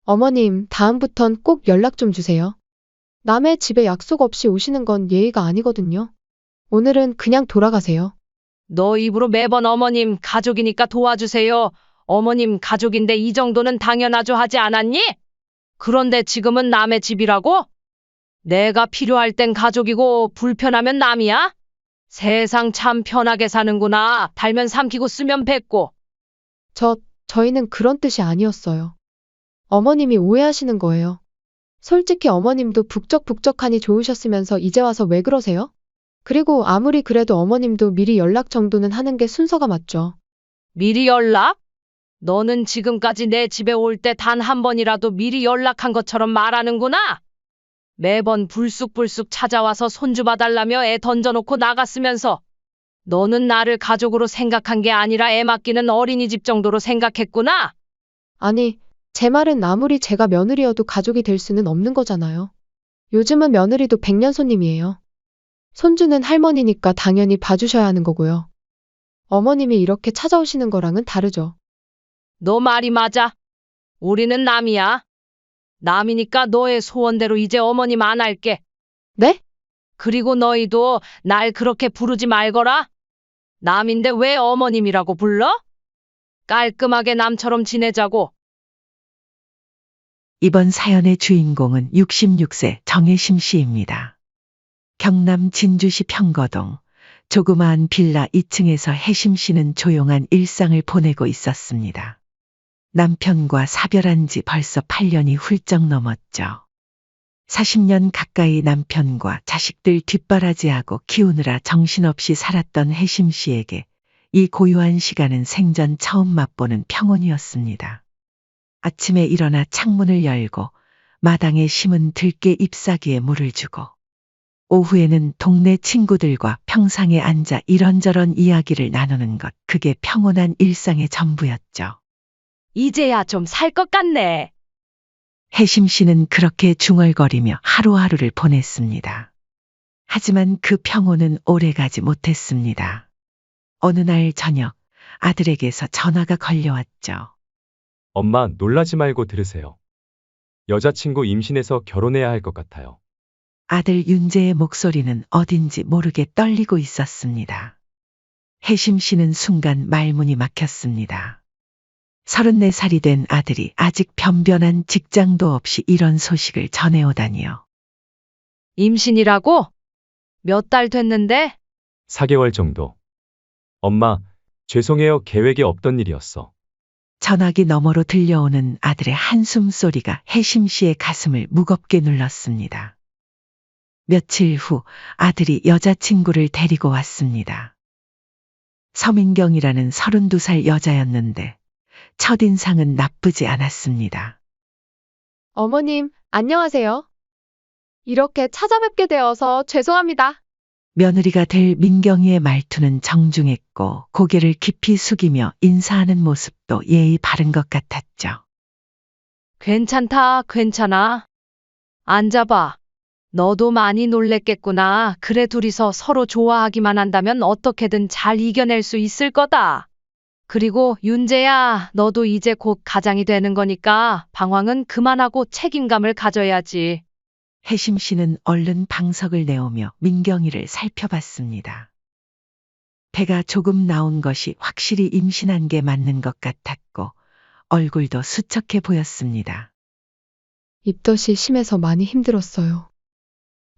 어머님, 다음부턴 꼭 연락 좀 주세요. 남의 집에 약속 없이 오시는 건 예의가 아니거든요. 오늘은 그냥 돌아가세요. 너 입으로 매번 어머님 가족이니까 도와주세요. 어머님 가족인데 이 정도는 당연하죠 하지 않았니? 그런데 지금은 남의 집이라고? 내가 필요할 땐 가족이고 불편하면 남이야? 세상 참 편하게 사는구나. 달면 삼키고 쓰면 뱉고. 저희는 그런 뜻이 아니었어요. 어머님이 오해하시는 거예요. 솔직히 어머님도 북적북적하니 좋으셨으면서 이제 와서 왜 그러세요? 그리고 아무리 그래도 어머님도 미리 연락 정도는 하는 게 순서가 맞죠. 미리 연락? 너는 지금까지 내 집에 올 때 단 한 번이라도 미리 연락한 것처럼 말하는구나. 매번 불쑥불쑥 찾아와서 손주 봐달라며 애 던져놓고 나갔으면서 너는 나를 가족으로 생각한 게 아니라 애 맡기는 어린이집 정도로 생각했구나. 아니, 제 말은 아무리 제가 며느리여도 가족이 될 수는 없는 거잖아요. 요즘은 며느리도 백년 손님이에요. 손주는 할머니니까 당연히 봐주셔야 하는 거고요. 어머님이 이렇게 찾아오시는 거랑은 다르죠. 너 말이 맞아. 우리는 남이야. 남이니까 너의 소원대로 이제 어머님 안 할게. 네? 그리고 너희도 날 그렇게 부르지 말거라. 남인데 왜 어머님이라고 불러? 깔끔하게 남처럼 지내자고. 이번 사연의 주인공은 66세 정혜심 씨입니다. 경남 진주시 평거동 조그마한 빌라 2층에서 혜심 씨는 조용한 일상을 보내고 있었습니다. 남편과 사별한 지 벌써 8년이 훌쩍 넘었죠. 40년 가까이 남편과 자식들 뒷바라지하고 키우느라 정신없이 살았던 혜심 씨에게 이 고요한 시간은 생전 처음 맛보는 평온이었습니다. 아침에 일어나 창문을 열고 마당에 심은 들깨 잎사귀에 물을 주고 오후에는 동네 친구들과 평상에 앉아 이런저런 이야기를 나누는 것, 그게 평온한 일상의 전부였죠. 이제야 좀 살 것 같네. 혜심 씨는 그렇게 중얼거리며 하루하루를 보냈습니다. 하지만 그 평온은 오래가지 못했습니다. 어느 날 저녁 아들에게서 전화가 걸려왔죠. 엄마, 놀라지 말고 들으세요. 여자친구 임신해서 결혼해야 할 것 같아요. 아들 윤재의 목소리는 어딘지 모르게 떨리고 있었습니다. 혜심 씨는 순간 말문이 막혔습니다. 34살이 된 아들이 아직 변변한 직장도 없이 이런 소식을 전해오다니요. 임신이라고? 몇 달 됐는데? 4개월 정도. 엄마, 죄송해요. 계획에 없던 일이었어. 전화기 너머로 들려오는 아들의 한숨 소리가 혜심 씨의 가슴을 무겁게 눌렀습니다. 며칠 후 아들이 여자친구를 데리고 왔습니다. 서민경이라는 32살 여자였는데 첫인상은 나쁘지 않았습니다. 어머님, 안녕하세요. 이렇게 찾아뵙게 되어서 죄송합니다. 며느리가 될 민경이의 말투는 정중했고 고개를 깊이 숙이며 인사하는 모습도 예의 바른 것 같았죠. 괜찮다, 괜찮아. 앉아봐. 너도 많이 놀랬겠구나. 그래 둘이서 서로 좋아하기만 한다면 어떻게든 잘 이겨낼 수 있을 거다. 그리고 윤재야, 너도 이제 곧 가장이 되는 거니까 방황은 그만하고 책임감을 가져야지. 혜심 씨는 얼른 방석을 내오며 민경이를 살펴봤습니다. 배가 조금 나온 것이 확실히 임신한 게 맞는 것 같았고 얼굴도 수척해 보였습니다. 입덧이 심해서 많이 힘들었어요.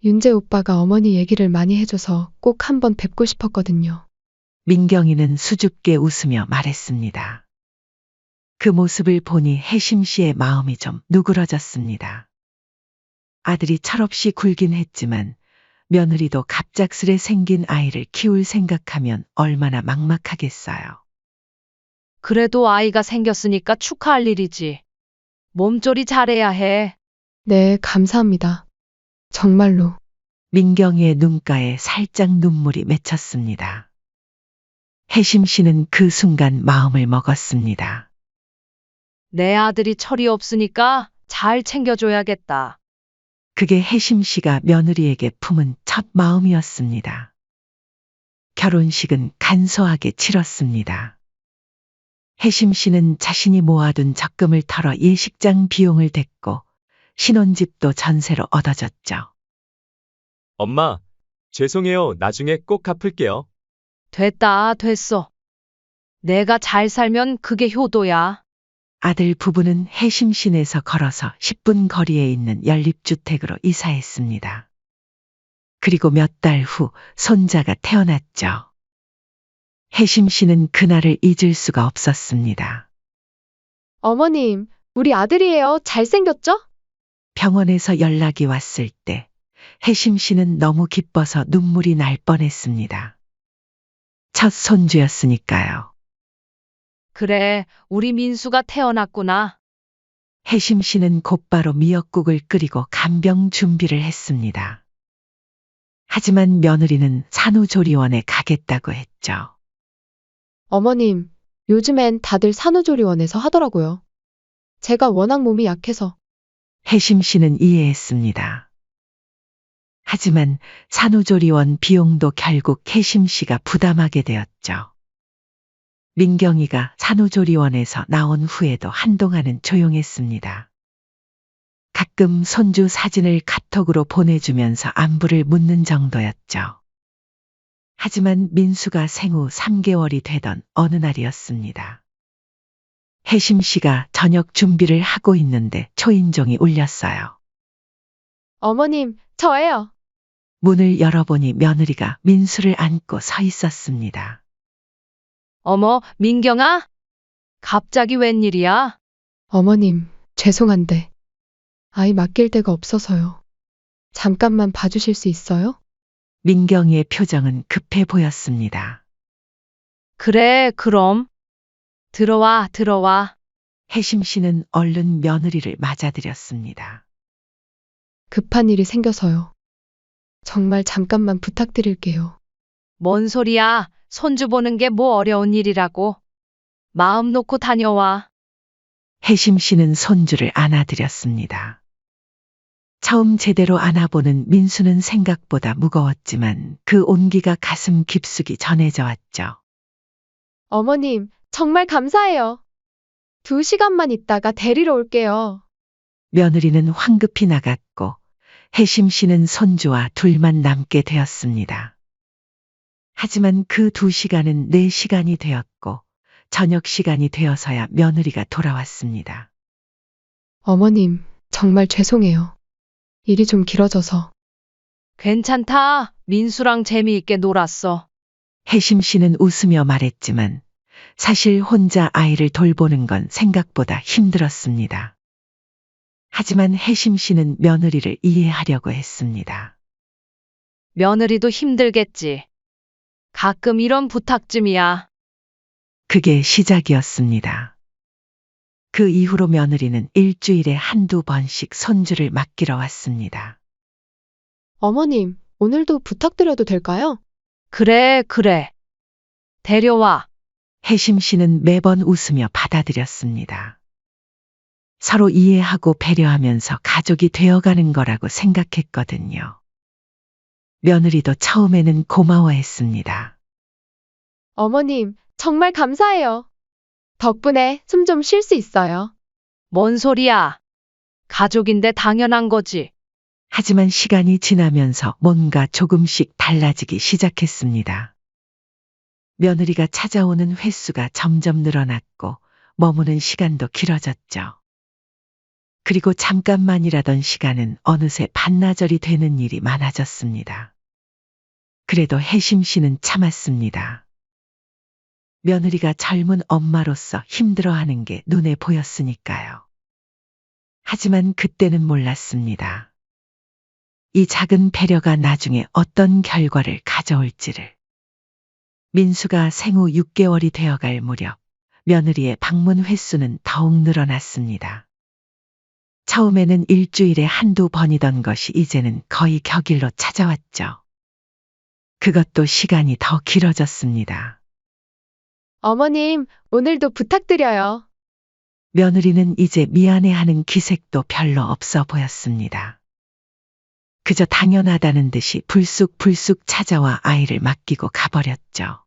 윤재 오빠가 어머니 얘기를 많이 해줘서 꼭 한번 뵙고 싶었거든요. 민경이는 수줍게 웃으며 말했습니다. 그 모습을 보니 혜심 씨의 마음이 좀 누그러졌습니다. 아들이 철없이 굴긴 했지만 며느리도 갑작스레 생긴 아이를 키울 생각하면 얼마나 막막하겠어요. 그래도 아이가 생겼으니까 축하할 일이지. 몸조리 잘해야 해. 네, 감사합니다. 정말로. 민경이의 눈가에 살짝 눈물이 맺혔습니다. 혜심 씨는 그 순간 마음을 먹었습니다. 내 아들이 철이 없으니까 잘 챙겨줘야겠다. 그게 혜심 씨가 며느리에게 품은 첫 마음이었습니다. 결혼식은 간소하게 치렀습니다. 혜심 씨는 자신이 모아둔 적금을 털어 예식장 비용을 댔고 신혼집도 전세로 얻어졌죠. 엄마, 죄송해요. 나중에 꼭 갚을게요. 됐다, 됐어. 내가 잘 살면 그게 효도야. 아들 부부는 해심시내에서 걸어서 10분 거리에 있는 연립주택으로 이사했습니다. 그리고 몇 달 후 손자가 태어났죠. 혜심 씨는 그날을 잊을 수가 없었습니다. 어머님, 우리 아들이에요. 잘생겼죠? 병원에서 연락이 왔을 때 혜심 씨는 너무 기뻐서 눈물이 날 뻔했습니다. 첫 손주였으니까요. 그래, 우리 민수가 태어났구나. 혜심 씨는 곧바로 미역국을 끓이고 간병 준비를 했습니다. 하지만 며느리는 산후조리원에 가겠다고 했죠. 어머님, 요즘엔 다들 산후조리원에서 하더라고요. 제가 워낙 몸이 약해서. 혜심 씨는 이해했습니다. 하지만 산후조리원 비용도 결국 혜심 씨가 부담하게 되었죠. 민경이가 산후조리원에서 나온 후에도 한동안은 조용했습니다. 가끔 손주 사진을 카톡으로 보내주면서 안부를 묻는 정도였죠. 하지만 민수가 생후 3개월이 되던 어느 날이었습니다. 혜심 씨가 저녁 준비를 하고 있는데 초인종이 울렸어요. 어머님, 저예요. 문을 열어보니 며느리가 민수를 안고 서 있었습니다. 어머, 민경아? 갑자기 웬일이야? 어머님, 죄송한데 아이 맡길 데가 없어서요. 잠깐만 봐주실 수 있어요? 민경이의 표정은 급해 보였습니다. 그래, 그럼. 들어와, 들어와. 혜심 씨는 얼른 며느리를 맞아들였습니다. 급한 일이 생겨서요. 정말 잠깐만 부탁드릴게요. 뭔 소리야? 손주 보는 게 뭐 어려운 일이라고. 마음 놓고 다녀와. 혜심 씨는 손주를 안아드렸습니다. 처음 제대로 안아보는 민수는 생각보다 무거웠지만 그 온기가 가슴 깊숙이 전해져 왔죠. 어머님, 정말 감사해요. 2시간만 있다가 데리러 올게요. 며느리는 황급히 나갔고 혜심 씨는 손주와 둘만 남게 되었습니다. 하지만 그 2시간은 4시간이 되었고 저녁 시간이 되어서야 며느리가 돌아왔습니다. 어머님, 정말 죄송해요. 일이 좀 길어져서. 괜찮다. 민수랑 재미있게 놀았어. 혜심 씨는 웃으며 말했지만 사실 혼자 아이를 돌보는 건 생각보다 힘들었습니다. 하지만 혜심 씨는 며느리를 이해하려고 했습니다. 며느리도 힘들겠지. 가끔 이런 부탁쯤이야. 그게 시작이었습니다. 그 이후로 며느리는 일주일에 한두 번씩 손주를 맡기러 왔습니다. 어머님, 오늘도 부탁드려도 될까요? 그래, 그래. 데려와. 혜심 씨는 매번 웃으며 받아들였습니다. 서로 이해하고 배려하면서 가족이 되어가는 거라고 생각했거든요. 며느리도 처음에는 고마워했습니다. 어머님, 정말 감사해요. 덕분에 숨 좀 쉴 수 있어요. 뭔 소리야? 가족인데 당연한 거지. 하지만 시간이 지나면서 뭔가 조금씩 달라지기 시작했습니다. 며느리가 찾아오는 횟수가 점점 늘어났고 머무는 시간도 길어졌죠. 그리고 잠깐만이라던 시간은 어느새 반나절이 되는 일이 많아졌습니다. 그래도 혜심 씨는 참았습니다. 며느리가 젊은 엄마로서 힘들어하는 게 눈에 보였으니까요. 하지만 그때는 몰랐습니다. 이 작은 배려가 나중에 어떤 결과를 가져올지를. 민수가 생후 6개월이 되어갈 무렵 며느리의 방문 횟수는 더욱 늘어났습니다. 처음에는 일주일에 한두 번이던 것이 이제는 거의 격일로 찾아왔죠. 그것도 시간이 더 길어졌습니다. 어머님, 오늘도 부탁드려요. 며느리는 이제 미안해하는 기색도 별로 없어 보였습니다. 그저 당연하다는 듯이 불쑥불쑥 찾아와 아이를 맡기고 가버렸죠.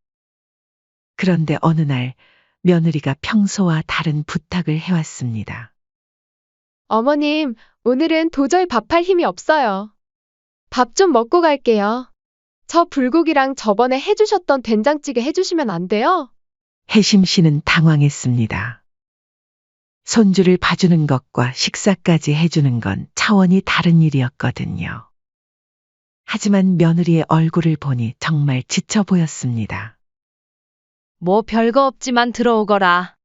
그런데 어느 날 며느리가 평소와 다른 부탁을 해왔습니다. 어머님, 오늘은 도저히 밥할 힘이 없어요. 밥 좀 먹고 갈게요. 저 불고기랑 저번에 해주셨던 된장찌개 해주시면 안 돼요? 혜심 씨는 당황했습니다. 손주를 봐주는 것과 식사까지 해주는 건 차원이 다른 일이었거든요. 하지만 며느리의 얼굴을 보니 정말 지쳐 보였습니다. 뭐 별거 없지만 들어오거라.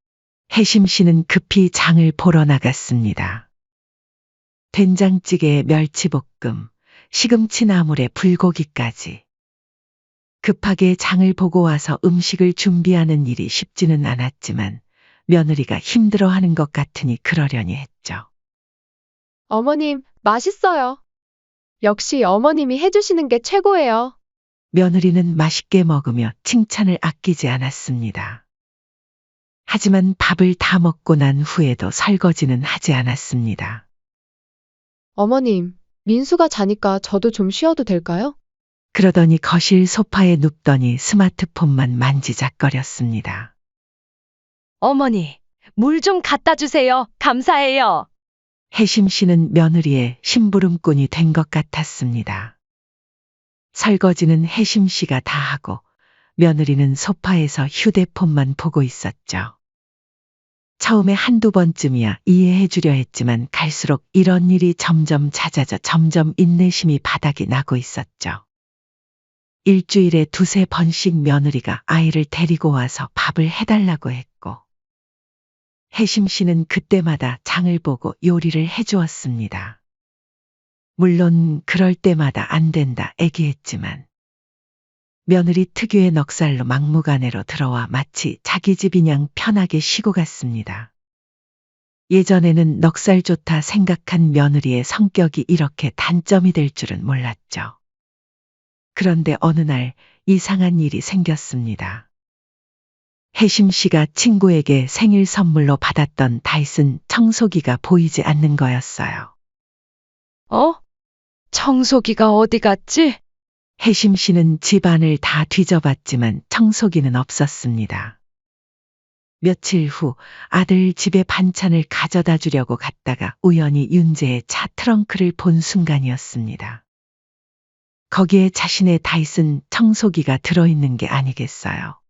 혜심 씨는 급히 장을 보러 나갔습니다. 된장찌개에 멸치볶음, 시금치 나물에 불고기까지. 급하게 장을 보고 와서 음식을 준비하는 일이 쉽지는 않았지만 며느리가 힘들어하는 것 같으니 그러려니 했죠. 어머님, 맛있어요. 역시 어머님이 해주시는 게 최고예요. 며느리는 맛있게 먹으며 칭찬을 아끼지 않았습니다. 하지만 밥을 다 먹고 난 후에도 설거지는 하지 않았습니다. 어머님, 민수가 자니까 저도 좀 쉬어도 될까요? 그러더니 거실 소파에 눕더니 스마트폰만 만지작거렸습니다. 어머니, 물 좀 갖다 주세요. 감사해요. 혜심 씨는 며느리의 심부름꾼이 된 것 같았습니다. 설거지는 혜심 씨가 다 하고 며느리는 소파에서 휴대폰만 보고 있었죠. 처음에 한두 번쯤이야 이해해 주려 했지만 갈수록 이런 일이 점점 잦아져 점점 인내심이 바닥이 나고 있었죠. 일주일에 두세 번씩 며느리가 아이를 데리고 와서 밥을 해달라고 했고 혜심 씨는 그때마다 장을 보고 요리를 해주었습니다. 물론 그럴 때마다 안 된다 애기했지만 며느리 특유의 넉살로 막무가내로 들어와 마치 자기 집이냥 편하게 쉬고 갔습니다. 예전에는 넉살 좋다 생각한 며느리의 성격이 이렇게 단점이 될 줄은 몰랐죠. 그런데 어느 날 이상한 일이 생겼습니다. 혜심 씨가 친구에게 생일 선물로 받았던 다이슨 청소기가 보이지 않는 거였어요. 어? 청소기가 어디 갔지? 혜심 씨는 집안을 다 뒤져봤지만 청소기는 없었습니다. 며칠 후 아들 집에 반찬을 가져다 주려고 갔다가 우연히 윤재의 차 트렁크를 본 순간이었습니다. 거기에 자신의 다이슨 청소기가 들어있는 게 아니겠어요.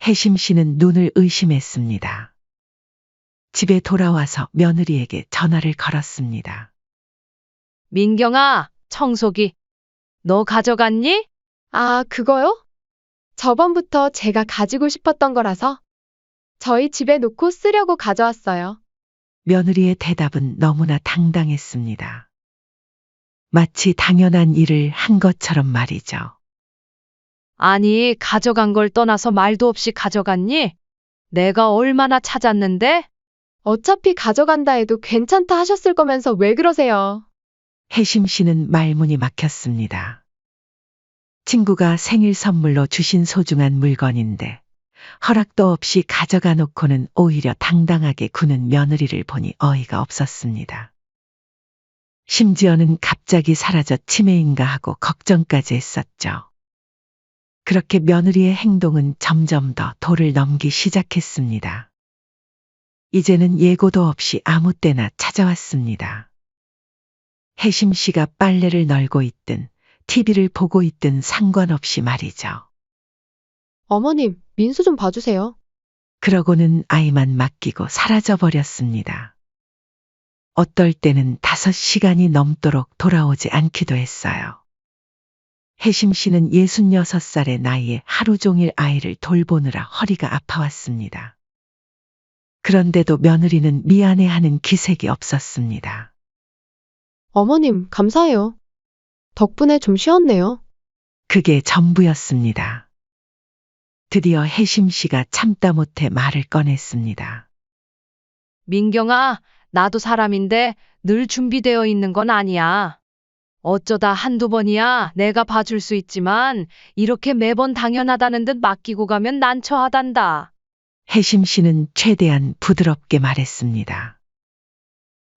혜심 씨는 눈을 의심했습니다. 집에 돌아와서 며느리에게 전화를 걸었습니다. 민경아, 청소기. 너 가져갔니? 아, 그거요? 저번부터 제가 가지고 싶었던 거라서 저희 집에 놓고 쓰려고 가져왔어요. 며느리의 대답은 너무나 당당했습니다. 마치 당연한 일을 한 것처럼 말이죠. 아니, 가져간 걸 떠나서 말도 없이 가져갔니? 내가 얼마나 찾았는데? 어차피 가져간다 해도 괜찮다 하셨을 거면서 왜 그러세요? 혜심 씨는 말문이 막혔습니다. 친구가 생일 선물로 주신 소중한 물건인데 허락도 없이 가져가 놓고는 오히려 당당하게 구는 며느리를 보니 어이가 없었습니다. 심지어는 갑자기 사라져 치매인가 하고 걱정까지 했었죠. 그렇게 며느리의 행동은 점점 더 도를 넘기 시작했습니다. 이제는 예고도 없이 아무 때나 찾아왔습니다. 혜심 씨가 빨래를 널고 있든 TV를 보고 있든 상관없이 말이죠. 어머님, 민수 좀 봐주세요. 그러고는 아이만 맡기고 사라져버렸습니다. 어떨 때는 5시간이 넘도록 돌아오지 않기도 했어요. 혜심 씨는 66살의 나이에 하루 종일 아이를 돌보느라 허리가 아파왔습니다. 그런데도 며느리는 미안해하는 기색이 없었습니다. 어머님, 감사해요. 덕분에 좀 쉬었네요. 그게 전부였습니다. 드디어 혜심 씨가 참다 못해 말을 꺼냈습니다. 민경아, 나도 사람인데 늘 준비되어 있는 건 아니야. 어쩌다 한두 번이야 내가 봐줄 수 있지만 이렇게 매번 당연하다는 듯 맡기고 가면 난처하단다. 혜심 씨는 최대한 부드럽게 말했습니다.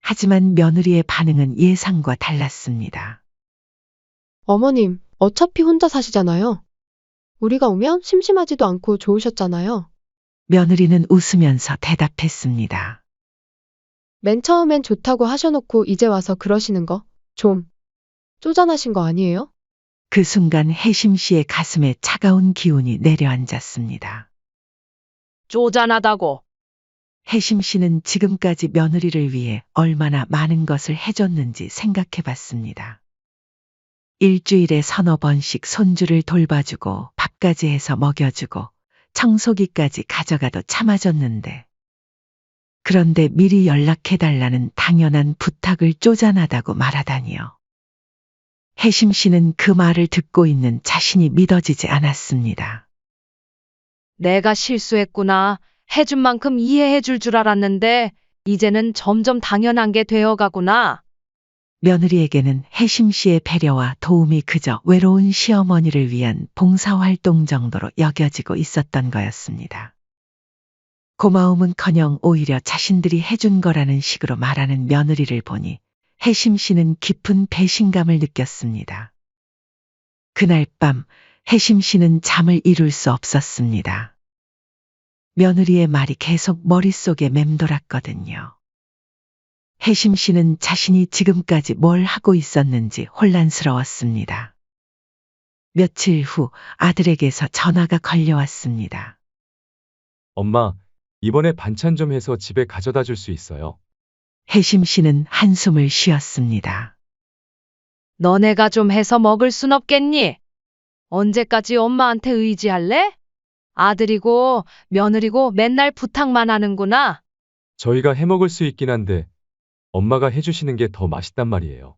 하지만 며느리의 반응은 예상과 달랐습니다. 어머님, 어차피 혼자 사시잖아요. 우리가 오면 심심하지도 않고 좋으셨잖아요. 며느리는 웃으면서 대답했습니다. 맨 처음엔 좋다고 하셔놓고 이제 와서 그러시는 거 좀 쪼잔하신 거 아니에요? 그 순간 혜심 씨의 가슴에 차가운 기운이 내려앉았습니다. 쪼잔하다고. 혜심 씨는 지금까지 며느리를 위해 얼마나 많은 것을 해줬는지 생각해 봤습니다. 일주일에 서너 번씩 손주를 돌봐주고 밥까지 해서 먹여주고 청소기까지 가져가도 참아줬는데 그런데 미리 연락해달라는 당연한 부탁을 쪼잔하다고 말하다니요. 혜심 씨는 그 말을 듣고 있는 자신이 믿어지지 않았습니다. 내가 실수했구나. 해준 만큼 이해해 줄 줄 알았는데 이제는 점점 당연한 게 되어가구나. 며느리에게는 혜심 씨의 배려와 도움이 그저 외로운 시어머니를 위한 봉사활동 정도로 여겨지고 있었던 거였습니다. 고마움은커녕 오히려 자신들이 해준 거라는 식으로 말하는 며느리를 보니 혜심 씨는 깊은 배신감을 느꼈습니다. 그날 밤 혜심 씨는 잠을 이룰 수 없었습니다. 며느리의 말이 계속 머릿속에 맴돌았거든요. 혜심 씨는 자신이 지금까지 뭘 하고 있었는지 혼란스러웠습니다. 며칠 후 아들에게서 전화가 걸려왔습니다. 엄마, 이번에 반찬 좀 해서 집에 가져다 줄 수 있어요? 혜심 씨는 한숨을 쉬었습니다. 너네가 좀 해서 먹을 순 없겠니? 언제까지 엄마한테 의지할래? 아들이고 며느리고 맨날 부탁만 하는구나. 저희가 해 먹을 수 있긴 한데 엄마가 해주시는 게 더 맛있단 말이에요.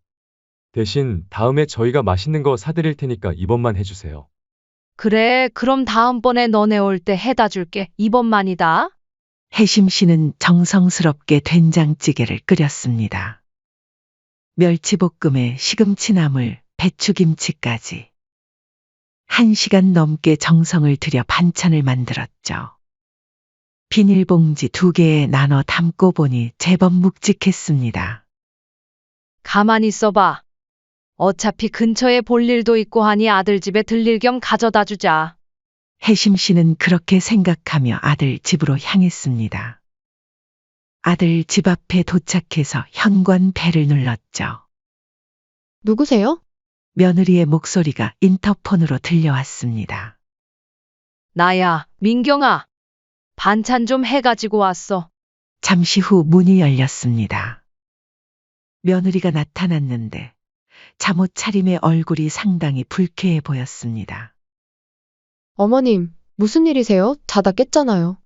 대신 다음에 저희가 맛있는 거 사드릴 테니까 이번만 해주세요. 그래, 그럼 다음번에 너네 올 때 해다 줄게. 이번만이다. 혜심 씨는 정성스럽게 된장찌개를 끓였습니다. 멸치볶음에 시금치나물, 배추김치까지. 1시간 넘게 정성을 들여 반찬을 만들었죠. 비닐봉지 2개에 나눠 담고 보니 제법 묵직했습니다. 가만히 있어봐. 어차피 근처에 볼 일도 있고 하니 아들 집에 들릴 겸 가져다 주자. 혜심 씨는 그렇게 생각하며 아들 집으로 향했습니다. 아들 집 앞에 도착해서 현관 벨을 눌렀죠. 누구세요? 며느리의 목소리가 인터폰으로 들려왔습니다. 나야, 민경아. 반찬 좀 해가지고 왔어. 잠시 후 문이 열렸습니다. 며느리가 나타났는데 잠옷 차림의 얼굴이 상당히 불쾌해 보였습니다. 어머님, 무슨 일이세요? 자다 깼잖아요.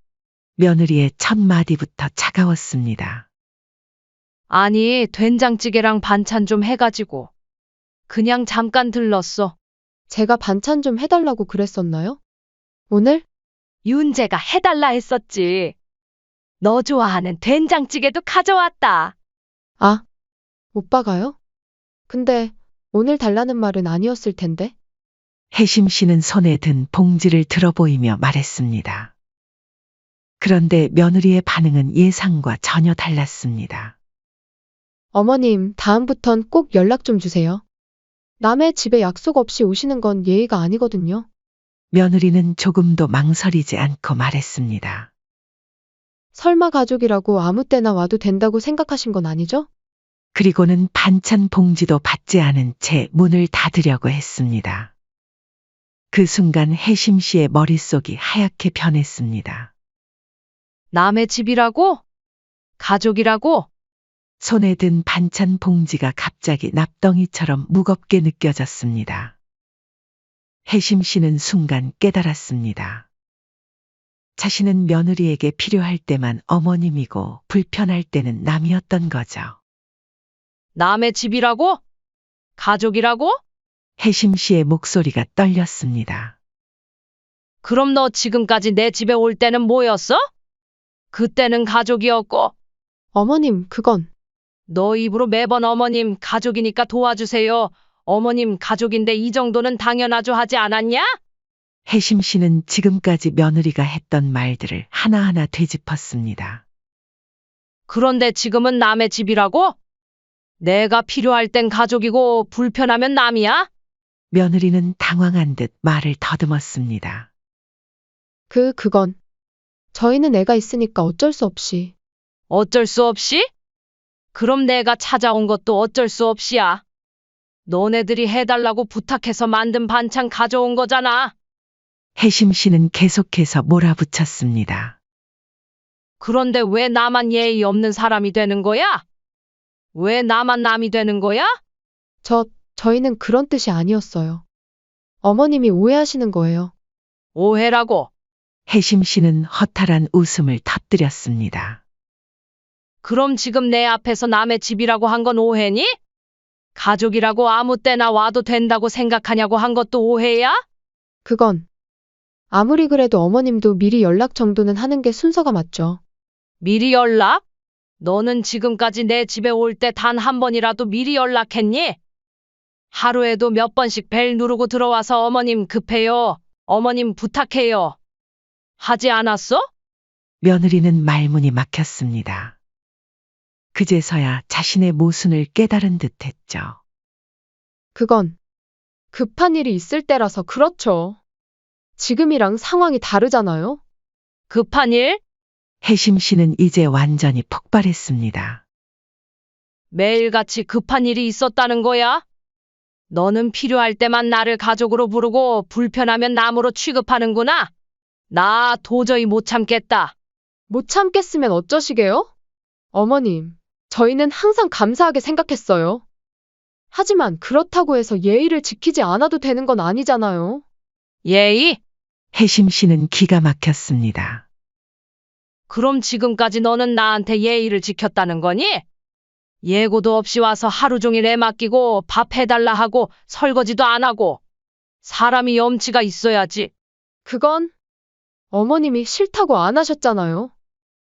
며느리의 첫 마디부터 차가웠습니다. 아니, 된장찌개랑 반찬 좀 해가지고. 그냥 잠깐 들렀어. 제가 반찬 좀 해달라고 그랬었나요? 오늘? 윤재가 해달라 했었지. 너 좋아하는 된장찌개도 가져왔다. 아, 오빠가요? 근데 오늘 달라는 말은 아니었을 텐데. 혜심 씨는 손에 든 봉지를 들어보이며 말했습니다. 그런데 며느리의 반응은 예상과 전혀 달랐습니다. 어머님, 다음부턴 꼭 연락 좀 주세요. 남의 집에 약속 없이 오시는 건 예의가 아니거든요. 며느리는 조금도 망설이지 않고 말했습니다. 설마 가족이라고 아무 때나 와도 된다고 생각하신 건 아니죠? 그리고는 반찬 봉지도 받지 않은 채 문을 닫으려고 했습니다. 그 순간 혜심 씨의 머릿속이 하얗게 변했습니다. 남의 집이라고? 가족이라고? 손에 든 반찬 봉지가 갑자기 납덩이처럼 무겁게 느껴졌습니다. 혜심 씨는 순간 깨달았습니다. 자신은 며느리에게 필요할 때만 어머님이고 불편할 때는 남이었던 거죠. 남의 집이라고? 가족이라고? 혜심 씨의 목소리가 떨렸습니다. 그럼 너 지금까지 내 집에 올 때는 뭐였어? 그때는 가족이었고, 어머님, 그건 너 입으로 매번 어머님 가족이니까 도와주세요. 어머님 가족인데 이 정도는 당연하죠 하지 않았냐? 혜심 씨는 지금까지 며느리가 했던 말들을 하나하나 되짚었습니다. 그런데 지금은 남의 집이라고? 내가 필요할 땐 가족이고 불편하면 남이야? 며느리는 당황한 듯 말을 더듬었습니다. 그건 저희는 애가 있으니까 어쩔 수 없이. 어쩔 수 없이? 그럼 내가 찾아온 것도 어쩔 수 없이야. 너네들이 해달라고 부탁해서 만든 반찬 가져온 거잖아. 혜심 씨는 계속해서 몰아붙였습니다. 그런데 왜 나만 예의 없는 사람이 되는 거야? 왜 나만 남이 되는 거야? 저희는 그런 뜻이 아니었어요. 어머님이 오해하시는 거예요. 오해라고. 혜심 씨는 허탈한 웃음을 터뜨렸습니다. 그럼 지금 내 앞에서 남의 집이라고 한 건 오해니? 가족이라고 아무 때나 와도 된다고 생각하냐고 한 것도 오해야? 그건 아무리 그래도 어머님도 미리 연락 정도는 하는 게 순서가 맞죠. 미리 연락? 너는 지금까지 내 집에 올 때 단 한 번이라도 미리 연락했니? 하루에도 몇 번씩 벨 누르고 들어와서 어머님 급해요. 어머님 부탁해요. 하지 않았어? 며느리는 말문이 막혔습니다. 그제서야 자신의 모순을 깨달은 듯했죠. 그건 급한 일이 있을 때라서 그렇죠. 지금이랑 상황이 다르잖아요. 급한 일? 혜심 씨는 이제 완전히 폭발했습니다. 매일같이 급한 일이 있었다는 거야? 너는 필요할 때만 나를 가족으로 부르고 불편하면 남으로 취급하는구나. 나 도저히 못 참겠다. 못 참겠으면 어쩌시게요? 어머님, 저희는 항상 감사하게 생각했어요. 하지만 그렇다고 해서 예의를 지키지 않아도 되는 건 아니잖아요. 예의? 혜심 씨는 기가 막혔습니다. 그럼 지금까지 너는 나한테 예의를 지켰다는 거니? 예고도 없이 와서 하루 종일 애 맡기고 밥 해달라 하고 설거지도 안 하고. 사람이 염치가 있어야지. 그건 어머님이 싫다고 안 하셨잖아요.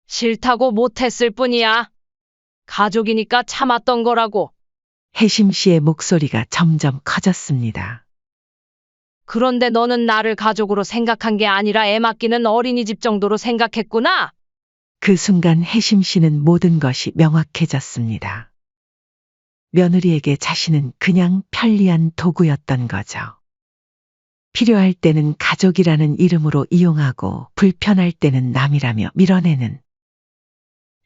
싫다고 못했을 뿐이야. 가족이니까 참았던 거라고. 혜심 씨의 목소리가 점점 커졌습니다. 그런데 너는 나를 가족으로 생각한 게 아니라 애 맡기는 어린이집 정도로 생각했구나. 그 순간 혜심 씨는 모든 것이 명확해졌습니다. 며느리에게 자신은 그냥 편리한 도구였던 거죠. 필요할 때는 가족이라는 이름으로 이용하고 불편할 때는 남이라며 밀어내는.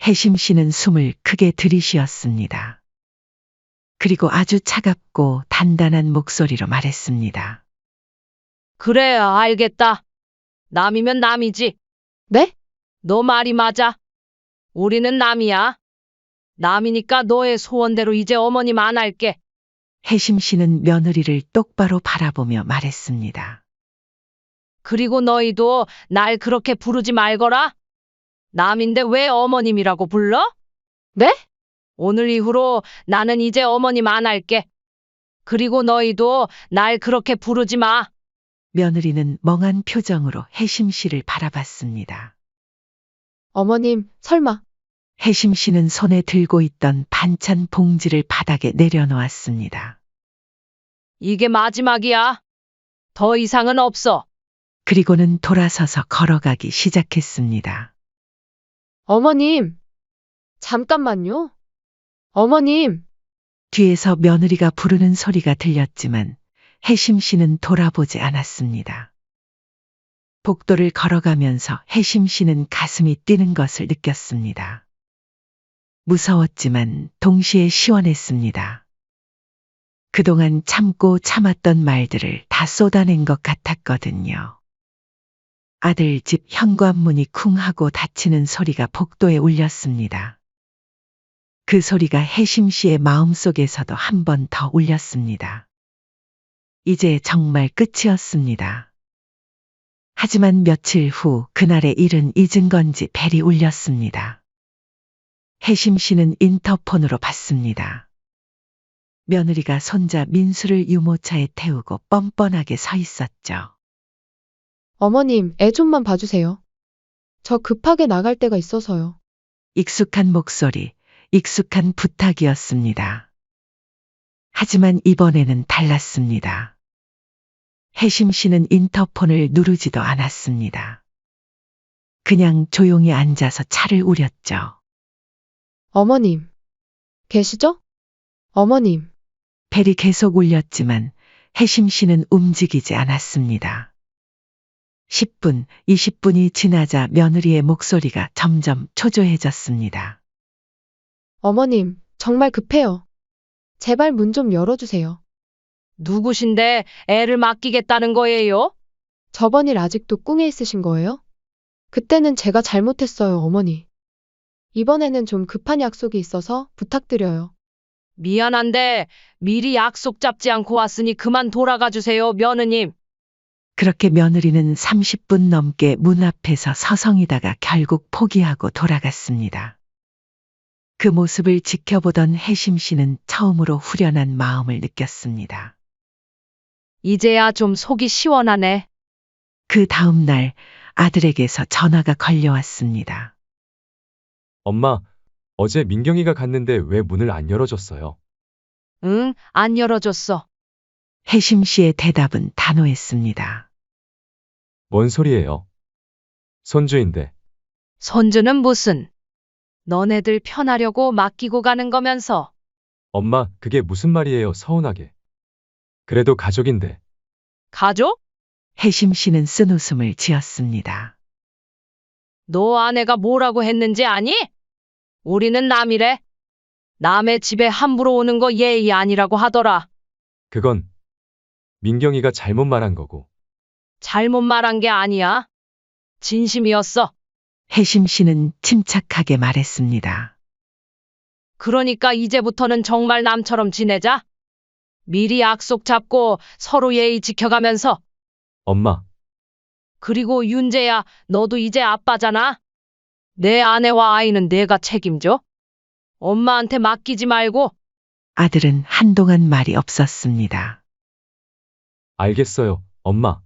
혜심 씨는 숨을 크게 들이쉬었습니다. 그리고 아주 차갑고 단단한 목소리로 말했습니다. 그래, 알겠다. 남이면 남이지. 네? 너 말이 맞아. 우리는 남이야. 남이니까 너의 소원대로 이제 어머님 안 할게. 혜심 씨는 며느리를 똑바로 바라보며 말했습니다. 그리고 너희도 날 그렇게 부르지 말거라. 남인데 왜 어머님이라고 불러? 네? 오늘 이후로 나는 이제 어머님 안 할게. 그리고 너희도 날 그렇게 부르지 마. 며느리는 멍한 표정으로 혜심 씨를 바라봤습니다. 어머님, 설마. 혜심 씨는 손에 들고 있던 반찬 봉지를 바닥에 내려놓았습니다. 이게 마지막이야. 더 이상은 없어. 그리고는 돌아서서 걸어가기 시작했습니다. 어머님, 잠깐만요. 어머님, 뒤에서 며느리가 부르는 소리가 들렸지만 혜심 씨는 돌아보지 않았습니다. 복도를 걸어가면서 혜심 씨는 가슴이 뛰는 것을 느꼈습니다. 무서웠지만 동시에 시원했습니다. 그동안 참고 참았던 말들을 다 쏟아낸 것 같았거든요. 아들 집 현관문이 쿵 하고 닫히는 소리가 복도에 울렸습니다. 그 소리가 혜심 씨의 마음속에서도 한 번 더 울렸습니다. 이제 정말 끝이었습니다. 하지만 며칠 후 그날의 일은 잊은 건지 벨이 울렸습니다. 혜심 씨는 인터폰으로 받습니다. 며느리가 손자 민수를 유모차에 태우고 뻔뻔하게 서 있었죠. 어머님, 애 좀만 봐주세요. 저 급하게 나갈 데가 있어서요. 익숙한 목소리, 익숙한 부탁이었습니다. 하지만 이번에는 달랐습니다. 혜심 씨는 인터폰을 누르지도 않았습니다. 그냥 조용히 앉아서 차를 우렸죠. 어머님, 계시죠? 어머님, 벨이 계속 울렸지만 혜심 씨는 움직이지 않았습니다. 10분, 20분이 지나자 며느리의 목소리가 점점 초조해졌습니다. 어머님, 정말 급해요. 제발 문 좀 열어주세요. 누구신데 애를 맡기겠다는 거예요? 저번 일 아직도 꿍에 있으신 거예요? 그때는 제가 잘못했어요, 어머니. 이번에는 좀 급한 약속이 있어서 부탁드려요. 미안한데 미리 약속 잡지 않고 왔으니 그만 돌아가 주세요, 며느님. 그렇게 며느리는 30분 넘게 문 앞에서 서성이다가 결국 포기하고 돌아갔습니다. 그 모습을 지켜보던 혜심 씨는 처음으로 후련한 마음을 느꼈습니다. 이제야 좀 속이 시원하네. 그 다음 날 아들에게서 전화가 걸려왔습니다. 엄마, 어제 민경이가 갔는데 왜 문을 안 열어줬어요? 응, 안 열어줬어. 혜심 씨의 대답은 단호했습니다. 뭔 소리예요? 손주인데. 손주는 무슨? 너네들 편하려고 맡기고 가는 거면서. 엄마, 그게 무슨 말이에요, 서운하게. 그래도 가족인데. 가족? 혜심 씨는 쓴웃음을 지었습니다. 너 아내가 뭐라고 했는지 아니? 우리는 남이래. 남의 집에 함부로 오는 거 예의 아니라고 하더라. 그건 민경이가 잘못 말한 거고. 잘못 말한 게 아니야. 진심이었어. 혜심 씨는 침착하게 말했습니다. 그러니까 이제부터는 정말 남처럼 지내자. 미리 약속 잡고 서로 예의 지켜가면서. 엄마, 그리고 윤재야, 너도 이제 아빠잖아. 내 아내와 아이는 내가 책임져. 엄마한테 맡기지 말고. 아들은 한동안 말이 없었습니다. 알겠어요, 엄마.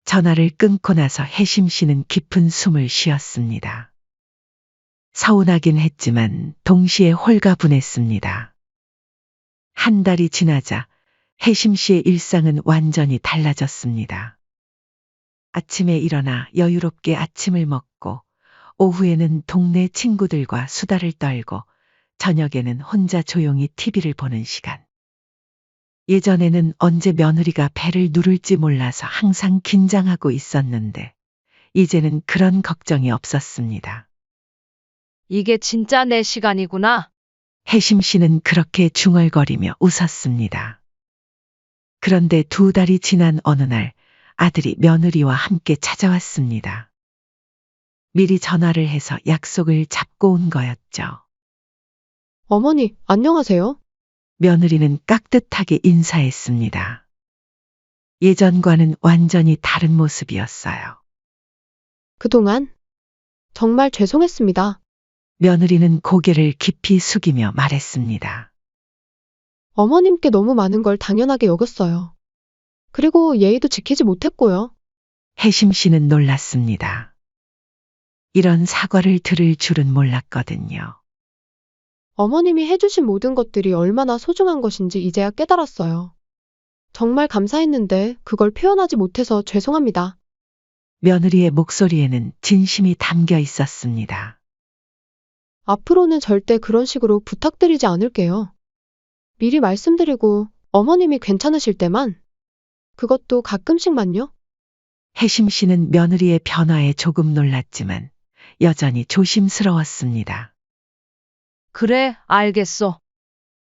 전화를 끊고 나서 혜심 씨는 깊은 숨을 쉬었습니다. 서운하긴 했지만 동시에 홀가분했습니다. 한 달이 지나자 혜심 씨의 일상은 완전히 달라졌습니다. 아침에 일어나 여유롭게 아침을 먹고 오후에는 동네 친구들과 수다를 떨고 저녁에는 혼자 조용히 TV를 보는 시간. 예전에는 언제 며느리가 배를 누를지 몰라서 항상 긴장하고 있었는데 이제는 그런 걱정이 없었습니다. 이게 진짜 내 시간이구나. 혜심 씨는 그렇게 중얼거리며 웃었습니다. 그런데 2달이 지난 어느 날 아들이 며느리와 함께 찾아왔습니다. 미리 전화를 해서 약속을 잡고 온 거였죠. 어머니, 안녕하세요. 며느리는 깍듯하게 인사했습니다. 예전과는 완전히 다른 모습이었어요. 그동안 정말 죄송했습니다. 며느리는 고개를 깊이 숙이며 말했습니다. 어머님께 너무 많은 걸 당연하게 여겼어요. 그리고 예의도 지키지 못했고요. 혜심 씨는 놀랐습니다. 이런 사과를 들을 줄은 몰랐거든요. 어머님이 해주신 모든 것들이 얼마나 소중한 것인지 이제야 깨달았어요. 정말 감사했는데 그걸 표현하지 못해서 죄송합니다. 며느리의 목소리에는 진심이 담겨 있었습니다. 앞으로는 절대 그런 식으로 부탁드리지 않을게요. 미리 말씀드리고 어머님이 괜찮으실 때만, 그것도 가끔씩만요. 혜심 씨는 며느리의 변화에 조금 놀랐지만 여전히 조심스러웠습니다. 그래, 알겠어.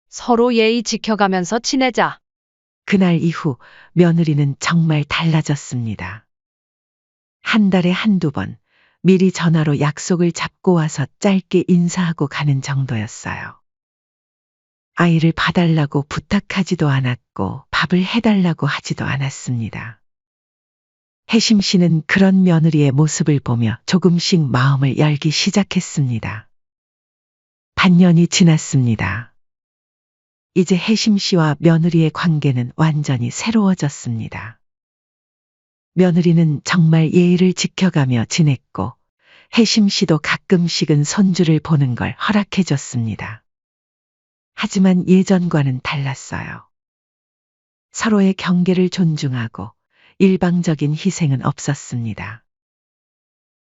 서로 예의 지켜가면서 지내자. 그날 이후 며느리는 정말 달라졌습니다. 한 달에 한두 번 미리 전화로 약속을 잡고 와서 짧게 인사하고 가는 정도였어요. 아이를 봐달라고 부탁하지도 않았고 밥을 해달라고 하지도 않았습니다. 혜심 씨는 그런 며느리의 모습을 보며 조금씩 마음을 열기 시작했습니다. 반년이 지났습니다. 이제 혜심 씨와 며느리의 관계는 완전히 새로워졌습니다. 며느리는 정말 예의를 지켜가며 지냈고 혜심 씨도 가끔씩은 손주를 보는 걸 허락해줬습니다. 하지만 예전과는 달랐어요. 서로의 경계를 존중하고 일방적인 희생은 없었습니다.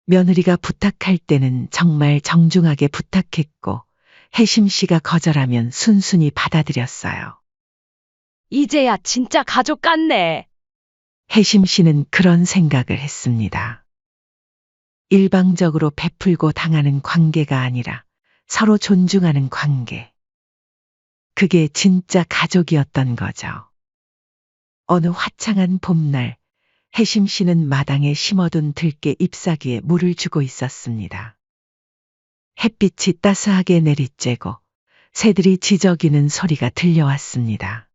며느리가 부탁할 때는 정말 정중하게 부탁했고 혜심 씨가 거절하면 순순히 받아들였어요. 이제야 진짜 가족 같네. 혜심 씨는 그런 생각을 했습니다. 일방적으로 베풀고 당하는 관계가 아니라 서로 존중하는 관계. 그게 진짜 가족이었던 거죠. 어느 화창한 봄날, 혜심 씨는 마당에 심어둔 들깨 잎사귀에 물을 주고 있었습니다. 햇빛이 따스하게 내리쬐고 새들이 지저귀는 소리가 들려왔습니다.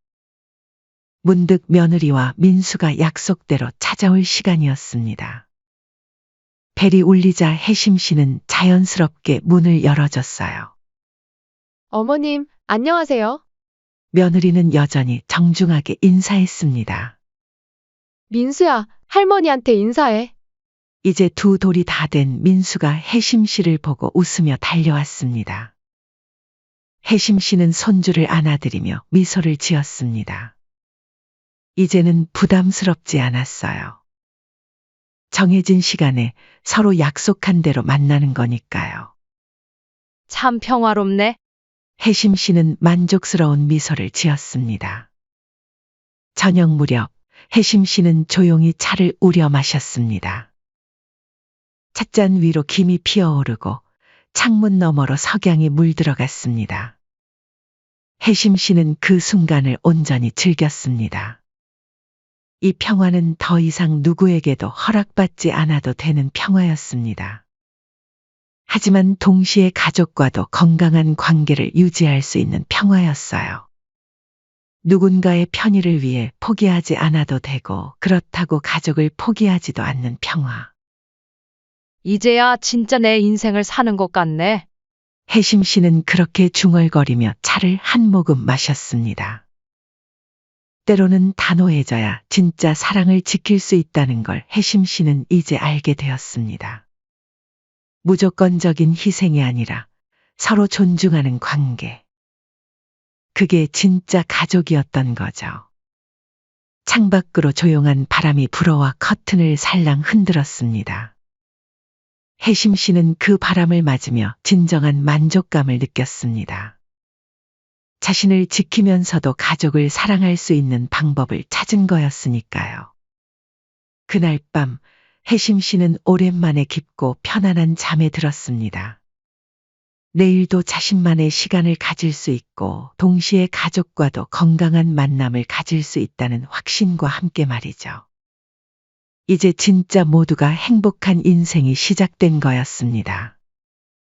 문득 며느리와 민수가 약속대로 찾아올 시간이었습니다. 벨이 울리자 혜심 씨는 자연스럽게 문을 열어줬어요. 어머님, 안녕하세요. 며느리는 여전히 정중하게 인사했습니다. 민수야, 할머니한테 인사해. 이제 두 돌이 다 된 민수가 혜심 씨를 보고 웃으며 달려왔습니다. 혜심 씨는 손주를 안아드리며 미소를 지었습니다. 이제는 부담스럽지 않았어요. 정해진 시간에 서로 약속한 대로 만나는 거니까요. 참 평화롭네. 혜심 씨는 만족스러운 미소를 지었습니다. 저녁 무렵 혜심 씨는 조용히 차를 우려 마셨습니다. 찻잔 위로 김이 피어오르고 창문 너머로 석양이 물들어갔습니다. 혜심 씨는 그 순간을 온전히 즐겼습니다. 이 평화는 더 이상 누구에게도 허락받지 않아도 되는 평화였습니다. 하지만 동시에 가족과도 건강한 관계를 유지할 수 있는 평화였어요. 누군가의 편의를 위해 포기하지 않아도 되고 그렇다고 가족을 포기하지도 않는 평화. 이제야 진짜 내 인생을 사는 것 같네. 혜심 씨는 그렇게 중얼거리며 차를 한 모금 마셨습니다. 때로는 단호해져야 진짜 사랑을 지킬 수 있다는 걸 혜심 씨는 이제 알게 되었습니다. 무조건적인 희생이 아니라 서로 존중하는 관계. 그게 진짜 가족이었던 거죠. 창밖으로 조용한 바람이 불어와 커튼을 살랑 흔들었습니다. 혜심 씨는 그 바람을 맞으며 진정한 만족감을 느꼈습니다. 자신을 지키면서도 가족을 사랑할 수 있는 방법을 찾은 거였으니까요. 그날 밤 혜심 씨는 오랜만에 깊고 편안한 잠에 들었습니다. 내일도 자신만의 시간을 가질 수 있고 동시에 가족과도 건강한 만남을 가질 수 있다는 확신과 함께 말이죠. 이제 진짜 모두가 행복한 인생이 시작된 거였습니다.